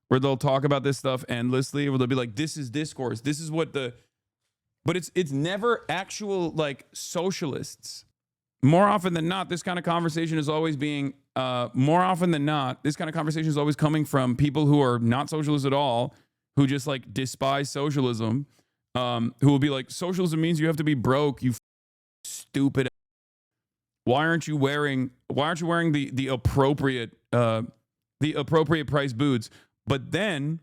where they'll talk about this stuff endlessly, where they'll be like, this is discourse. This is what but it's never actual like socialists. More often than not, this kind of conversation is always being, more often than not, this kind of conversation is always coming from people who are not socialists at all, who just like despise socialism, who will be like, socialism means you have to be broke, you stupid. Why aren't you wearing the appropriate price boots? But then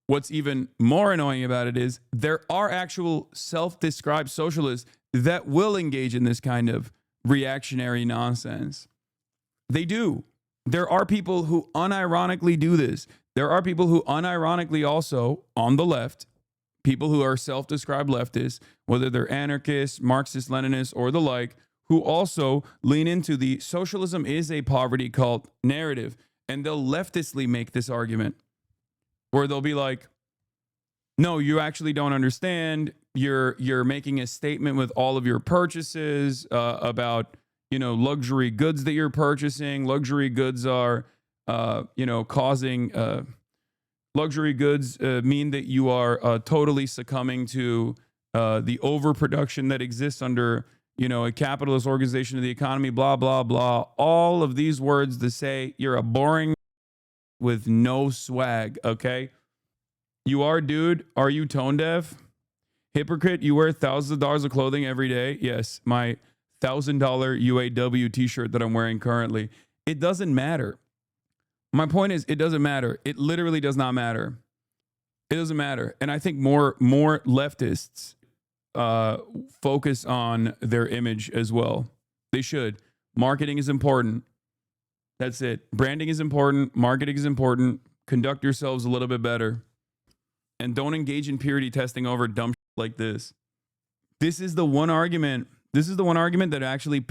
what's even more annoying about it is there are actual self-described socialists that will engage in this kind of reactionary nonsense. They do. There are people who unironically do this. There are people who unironically also, on the left, people who are self-described leftists, whether they're anarchists, Marxist, Leninists, or the like, who also lean into the socialism is a poverty cult narrative. And they'll leftistly make this argument where they'll be like, no, you actually don't understand. You're making a statement with all of your purchases about, luxury goods that you're purchasing. Luxury goods are, causing luxury goods mean that you are totally succumbing to the overproduction that exists under, a capitalist organization of the economy, blah, blah, blah. All of these words to say you're a boring with no swag, okay? You are, dude. Are you tone deaf? Hypocrite, you wear thousands of dollars of clothing every day. Yes, my $1,000 UAW t-shirt that I'm wearing currently. It doesn't matter. My point is, it doesn't matter. It literally does not matter. It doesn't matter. And I think more leftists focus on their image as well. They should. Marketing is important. That's it. Branding is important. Marketing is important. Conduct yourselves a little bit better. And don't engage in purity testing over dumb shit like this. This is the one argument. This is the one argument that actually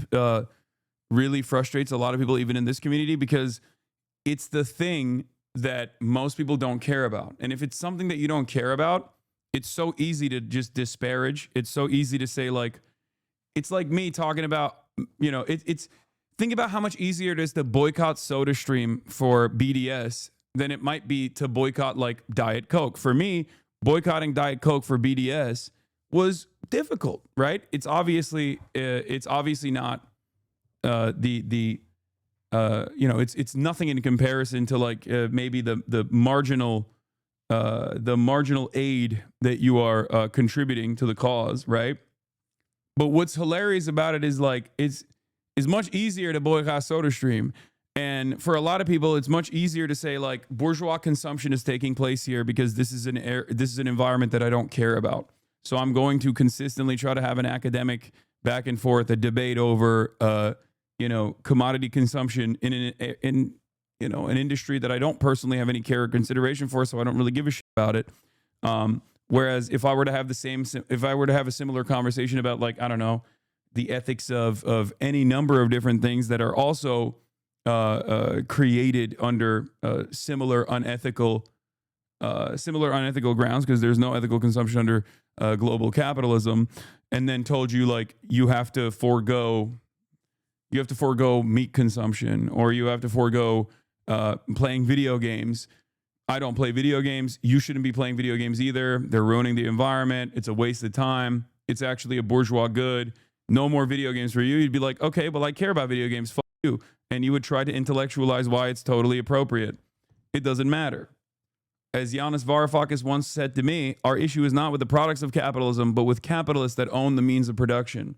really frustrates a lot of people, even in this community, because it's the thing that most people don't care about. And if it's something that you don't care about, it's so easy to just disparage. It's so easy to say, like, it's like me talking about, it's think about how much easier it is to boycott SodaStream for BDS than it might be to boycott like Diet Coke. For me, boycotting Diet Coke for BDS was difficult, right? It's obviously not it's nothing in comparison to like maybe the marginal aid that you are contributing to the cause, right? But what's hilarious about it is like it's much easier to boycott SodaStream. And for a lot of people, it's much easier to say like bourgeois consumption is taking place here because this is an environment that I don't care about. So I'm going to consistently try to have an academic back and forth, a debate over commodity consumption in an industry that I don't personally have any care or consideration for, so I don't really give a shit about it. Whereas if I were to have a similar conversation about like, I don't know, the ethics of any number of different things that are also created under similar unethical grounds, because there's no ethical consumption under global capitalism, and then told you like you have to forego meat consumption, or you have to forego playing video games. I don't play video games. You shouldn't be playing video games either. They're ruining the environment. It's a waste of time. It's actually a bourgeois good. No more video games for you. You'd be like, okay, well, I care about video games. Fuck you. And you would try to intellectualize why it's totally appropriate. It doesn't matter. As Yanis Varoufakis once said to me, our issue is not with the products of capitalism, but with capitalists that own the means of production.